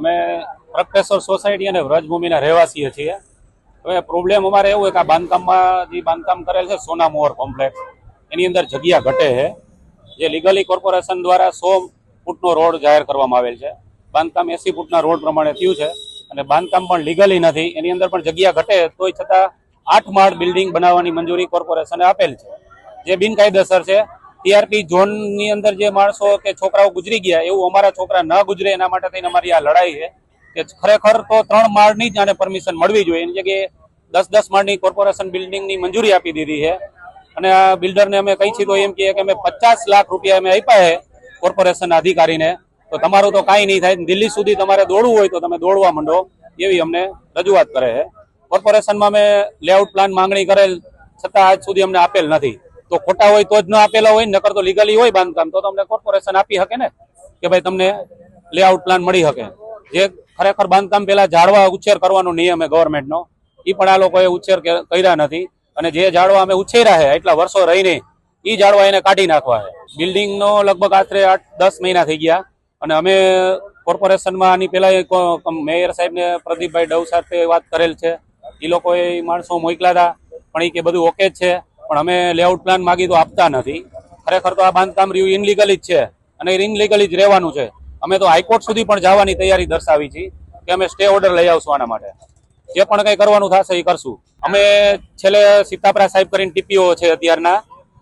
અમે પ્રગટેશ્વર સોસાયટી અને વ્રજભૂમિના રહેવાસીએ છીએ. હવે પ્રોબ્લેમ અમારે એવું હોય કે આ બાંધકામમાં જે બાંધકામ કરેલ છે સોના મોહર કોમ્પ્લેક્સ, એની અંદર જગ્યા ઘટે છે. જે લીગલી કોર્પોરેશન દ્વારા 100 ફૂટનો રોડ જાહેર કરવામાં આવેલ છે. બાંધકામ 80 ફૂટના રોડ પ્રમાણે થયું છે અને બાંધકામ પણ લીગલી નથી. એની અંદર પણ જગ્યા ઘટે તોય છતાં 8 માળ બિલ્ડિંગ બનાવવાની મંજૂરી કોર્પોરેશને આપેલ છે, જે બિનકાયદેસર છે. ટીઆરપી ઝોનની અંદર જે માણસો કે છોકરાઓ ગુજરી ગયા એવું અમારા છોકરા ન ગુજરે એના માટે થઈને અમારી આ લડાઈ છે કે ખરેખર તો 3 માળની જ આને પરમિશન મળવી જોઈએ. એની જગ્યાએ 10-10 માળની કોર્પોરેશન બિલ્ડિંગની મંજૂરી આપી દીધી છે. અને આ બિલ્ડરને અમે કહી છીએ તો એમ કહીએ કે અમે 50 લાખ રૂપિયા અમે આપ્યા છે કોર્પોરેશન અધિકારીને, તો તમારું તો કાંઈ નહીં થાય, દિલ્હી સુધી તમારે દોડવું હોય તો તમે દોડવા માંડો, એવી અમને રજૂઆત કરે છે. કોર્પોરેશનમાં અમે લેઆઉટ પ્લાન માંગણી કરેલ છતાં આજ સુધી અમને આપેલ નથી. તો ખોટા હોય તો જ ન આપેલા હોય, નકર તો લીગલી હોય બાંધકામ તો તમને કોર્પોરેશન આપી શકે ને કે ભાઈ તમને લેઆઉટ પ્લાન મળી શકે. જે ખરેખર બાંધકામ પેલા ઝાડવા ઉછેર કરવાનો નિયમ છે ગવર્મેન્ટનો, એ પણ આ લોકોએ ઉછેર કર્યા નથી. અને જે ઝાડવા અમે ઉછેર્યા છે એટલા વર્ષો રહીને એ ઝાડવા એને કાઢી નાખવા છે. બિલ્ડિંગનો લગભગ આશરે 8-10 મહિના થઈ ગયા અને અમે કોર્પોરેશનમાં આની પહેલા મેયર સાહેબને પ્રદીપભાઈ ડવ સાથે વાત કરેલ છે. એ લોકોએ માણસો મોકલ્યા હતા પણ એ કે બધું ઓકે જ છે, પણ અમે લેઆઉટ પ્લાન માગી તો આપતા નથી. ખરેખર તો આ બાંધકામ રહ્યું ઇનલીગલી જ છે અને ઇનલીગલી જ રહેવાનું છે. અમે તો હાઈકોર્ટ સુધી પણ જવાની તૈયારી દર્શાવી છે કે અમે સ્ટે ઓર્ડર લઈ આવશું આના માટે. જે પણ કંઈ કરવાનું થશે એ કરશું. અમે છેલ્લે સીતાપરા સાહેબ કરીને ટીપીઓ છે અત્યારના,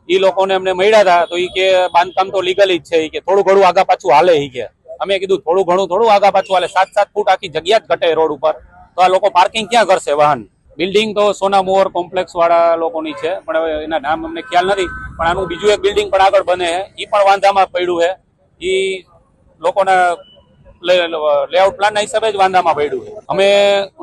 એ લોકોને અમને મળ્યા હતા તો એ કે બાંધકામ તો લીગલી જ છે, એ કે થોડું ઘણું આગા પાછું હાલે. એ કે અમે કીધું થોડું ઘણું થોડું આગા પાછું હાલે, 7-7 ફૂટ આખી જગ્યા જ ઘટે રોડ ઉપર, તો આ લોકો પાર્કિંગ ક્યાં કરશે વાહન? બિલ્ડિંગ તો સોના મોહર કોમ્પ્લેક્સ વાળા લોકોની છે, પણ હવે એના નામ અમને ખ્યાલ નથી. પણ આનું બીજું એક બિલ્ડિંગ પણ આગળ બને છે, એ પણ વાંધામાં પડ્યું છે. એ લોકોના લેઆઉટ પ્લાનના હિસાબે જ વાંધામાં પડ્યું છે. અમે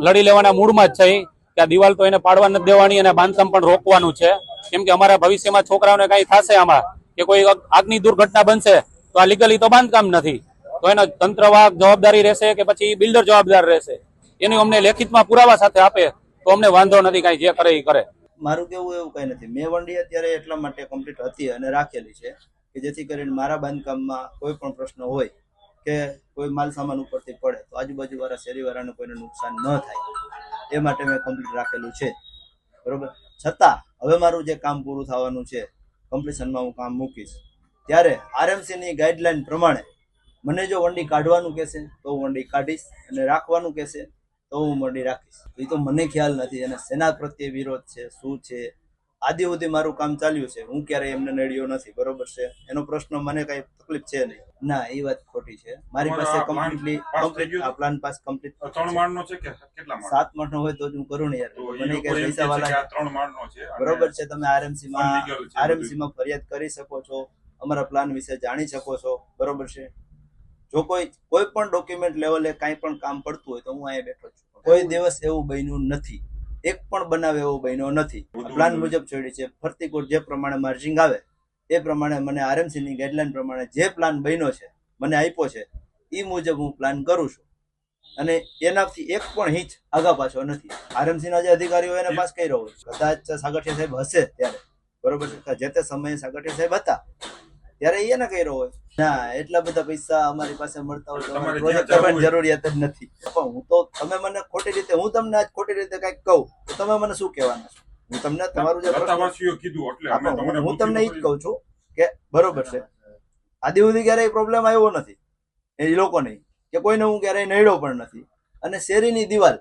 લડી લેવાના મૂડમાં જ છે કે આ દિવાલ તો એને પાડવા નથી દેવાની અને બાંધકામ પણ રોકવાનું છે. કેમ કે અમારા ભવિષ્યમાં છોકરાઓને કઈ થશે આમાં કે કોઈ આગની દુર્ઘટના બનશે તો આ લીગલી તો બાંધકામ નથી, તો એનો તંત્રવાહક જવાબદારી રહેશે કે પછી બિલ્ડર જવાબદાર રહેશે, એનું અમને લેખિતમાં પુરાવા સાથે આપે તો અમને વાંધો નથી, કાંઈ જે કરે એ કરે. મારું કેવું એવું કઈ નથી. મેં વંડી અત્યારે એટલા માટે કમ્પ્લીટ હતી અને રાખેલી છે કે જેથી કરીને મારા બાંધકામમાં કોઈ પણ પ્રશ્ન હોય કે કોઈ માલ સામાન ઉપરથી પડે તો આજુબાજુ વાળા શેરીવાળાને કોઈને નુકસાન ન થાય એ માટે મેં કમ્પ્લીટ રાખેલું છે. બરોબર. છતાં હવે મારું જે કામ પૂરું થવાનું છે, કમ્પ્લીશનમાં હું કામ મૂકીશ ત્યારે આરએમસીની ગાઈડલાઈન પ્રમાણે મને જો વંડી કાઢવાનું કહેશે તો હું વંડી કાઢીશ અને રાખવાનું કહેશે તો હું વંડી રાખીશ. એ તો મને ખ્યાલ નથી અને સેના પ્રત્યે વિરોધ છે શું છે, આદિ સુધી મારું કામ ચાલ્યું છે, હું ક્યારેય એમને નડ્યો નથી. બરોબર છે, એનો પ્રશ્ન મને કઈ તકલીફ છે નહીં. ના, એ વાત ખોટી છે. મારી પાસે કમ્પ્લીટ આ પ્લાન પાસ કમ્પ્લીટ 3 માળનો છે કે કેટલા માળ? 7 માળનો હોય તો જ હું કરું ને યાર. મને કઈ પૈસા વાળા 3 માળનો છે. બરોબર છે, તમે આરએમસી માં ફરિયાદ કરી શકો છો, અમારા પ્લાન વિશે જાણી શકો છો. બરોબર છે. જો કોઈ પણ ડોક્યુમેન્ટ લેવલે કાંઈ પણ કામ પડતું હોય તો હું અહીંયા બેઠો છું. કોઈ દિવસ એવું બન્યું નથી, એક પણ બનાવ એવો બન્યો નથી. પ્લાન મુજબ છોડી છે. ફરતી કોટ જે પ્રમાણે માર્જિંગ આવે એ પ્રમાણે મને આરએમસી ની ગાઈડલાઈન પ્રમાણે જે પ્લાન બન્યો છે મને આપ્યો છે એ મુજબ હું પ્લાન કરું છું અને એનાથી એક પણ હિંચ આગા પાછો નથી. આરએમસી ના જે અધિકારીઓ એને પાસ કર્યો હોય, કદાચ સાગઠિયા સાહેબ હશે ત્યારે, બરોબર છે, જે તે સમયે સાગઠિયા સાહેબ હતા ત્યારે એને કર્યો હોય. ના, એટલા બધા પૈસા અમારી પાસે મળતા હોય તો પ્રોજેક્ટ કરવાની જરૂરિયાત જ નથી. પણ હું તો તમે મને ખોટી રીતે, હું તમને આજ ખોટી રીતે કઈક કહું તો તમે મને શું કહેવાના છો? હું તમને તમારું જે હું તમને એ જ કહું છું કે બરોબર છે, આદિ સુધી ક્યારેય પ્રોબ્લેમ આવ્યો નથી એ લોકો નહીં કે કોઈને હું ક્યારેય નડ્યો પણ નથી. અને શેરીની દિવાલ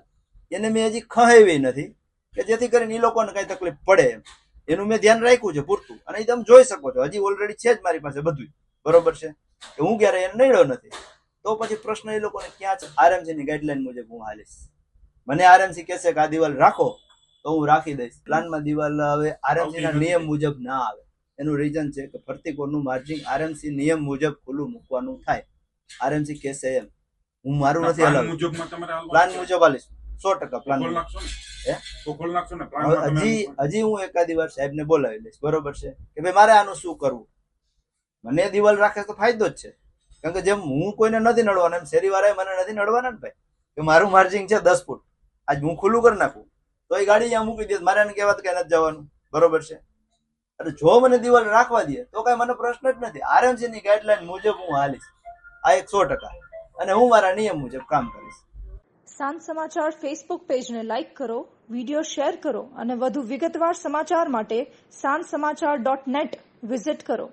એને મેં હજી ખહાવી નથી કે જેથી કરીને એ લોકોને કઈ તકલીફ પડે એમ, એનું મેં ધ્યાન રાખ્યું છે પૂરતું. અને એ તમે જોઈ શકો છો હજી ઓલરેડી છે જ મારી પાસે બધું. બરોબર છે, કે હું ક્યારેય એને નડ્યો નથી. તો પછી પ્રશ્ન એ લોકોને ક્યાં છે? આરએમસી ની ગાઈડલાઈન મુજબ હું હાલીશ. મને આરએમસી કહેશે કે આ દિવાલ રાખો તો હું રાખી દઈશ. પ્લાનમાં દિવાલ હવે આરએમસી ના નિયમ મુજબ ના આવે. એનું રીઝન છે કે ફરતી કોરનું માર્જિંગ આરએમસી નિયમ મુજબ ખુલ્લું મૂકવાનું થાય. આરએમસી કહેશે એમ, હું મારું નથી હલાવું. પ્લાન મુજબ હાલીશ 100% પ્લાન. હજી હું એકાદી વાર સાહેબ ને બોલાવી લઈશ. બરોબર છે, કે ભાઈ મારે આનું શું કરવું. મને દિવાલ રાખે તો ફાયદો જ છે, કારણ કે જેમ હું કોઈને નથી નડવાનો એમ શેરી વાળા મને નથી નડવાના ને ભાઈ. કે મારું માર્જિંગ છે 10 ફૂટ, આજ હું ખુલ્લું કરી નાખું તો એ ગાડી અહીંયા મૂકી દે, મારે એને કહેવાત કે નથી જવાનું. બરોબર છે, અને જો મને દિવાલ રાખવા દે તો કઈ મને પ્રશ્ન જ નથી. આરએમસી ની ગાઈડલાઈન મુજબ હું હાલીશ. આ 100%. અને હું મારા નિયમ મુજબ કામ કરીશ. સાંજ સમાચાર ફેસબુક પેજને લાઇક કરો, વિડીયો શેર કરો અને વધુ વિગતવાર સમાચાર માટે sanssamachar.net વિઝિટ કરો.